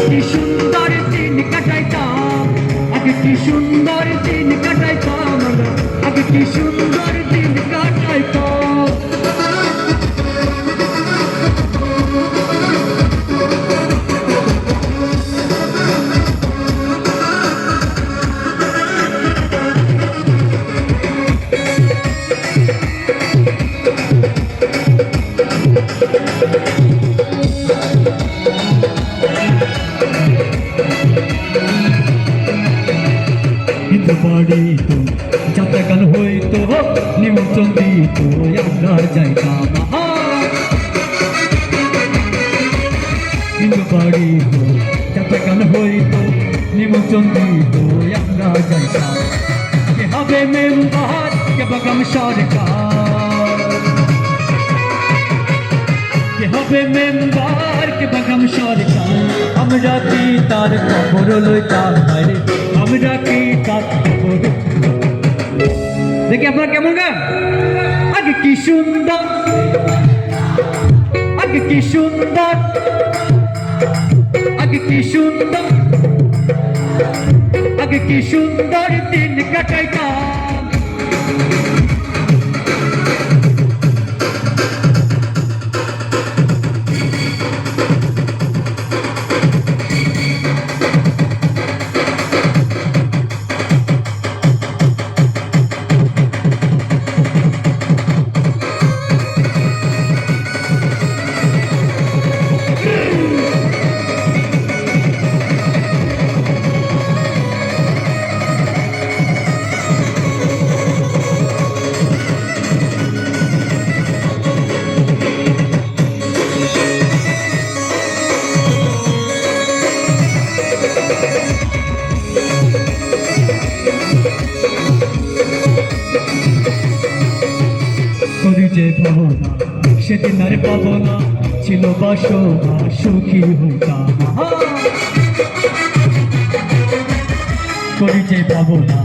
কি সুন্দর দিন কাটাইতাম, আগে কি সুন্দর দিন কাটাইতাম আমরা, আগে কি সুন্দর দিন কাটাইতাম। বাড়িত যাত্রা গান হইতো, নিমন্ত্রণ দিত, আমরা যাইতাম। হিন্দু বাড়িত যাত্রা গান হইতো, নিমন্ত্রণ দিত, আমরা যাইতাম। কে হবে মেম্বার, কে বাগাম সরকার, কে হবে মেম্বার, কে বাগাম সরকার, আমরা কি তার খবর লইতাম বাইরে, আমরা কি তার খবর। দেখি আপনারা কেমন গান। আগে কি সুন্দর, আগে কি সুন্দর, আগে কি সুন্দর, আগে কি সুন্দর দিন কাটাইতাম। যে ভাবনা সেদিন আর পাবো না, ছিল বাসনা সুখী হইতাম। করি যে পাবো না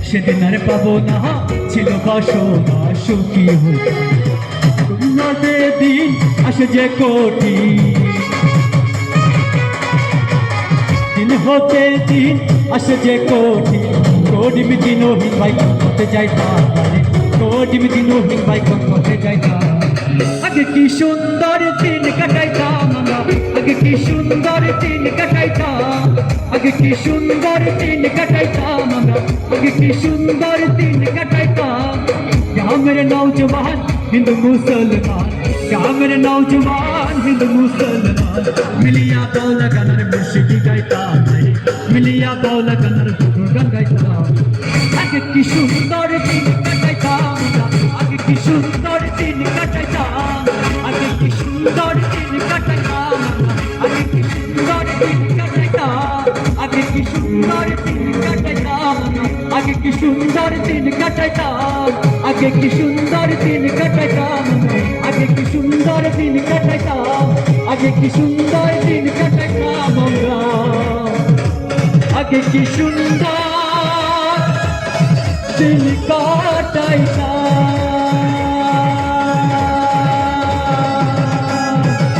সেদিন আর পাবো না, ছিল বাসনা সুখী হইতাম। দিন আসে যে কোটি, দিন হতে দিন আসে যে কোটি, কোডিম দিনহীন ভাই করতে যাইতাম, কোডিম দিনহীন ভাই করতে যাইতাম। আগে কি সুন্দর দিন কাটাইতাম আমরা, আগে কি সুন্দর দিন কাটাইতাম, আগে কি সুন্দর দিন কাটাইতাম আমরা, আগে কি সুন্দর দিন কাটাইতাম। গ্রামের নৌজওয়ান হিন্দু মুসলমান, গ্রামের নৌজওয়ান হিন্দু মুসলমান, মিলিয়া বাউলা গানের মুর্শিদি গাইতাম, মিলিয়া বাউলা গানের গান গাইতাম। আগে কি সুন্দর দিন কাটাইতাম, আগে কি সুন্দর দিন কাটাইতাম, আগে কি সুন্দর দিন কাটাইতাম, আগে কি সুন্দর দিন কাটাইতাম, আগে কি সুন্দর দিন কাটাইতাম, আগে কি সুন্দর দিন কাটাইতাম, আগে কি সুন্দর দিন কাটাইতাম, আগে কি সুন্দর দিন কাটাইতাম, আগে কি সুন্দর দিন কাটাইতাম আমরা, আগে কি সুন্দর দিন কাটাইতাম।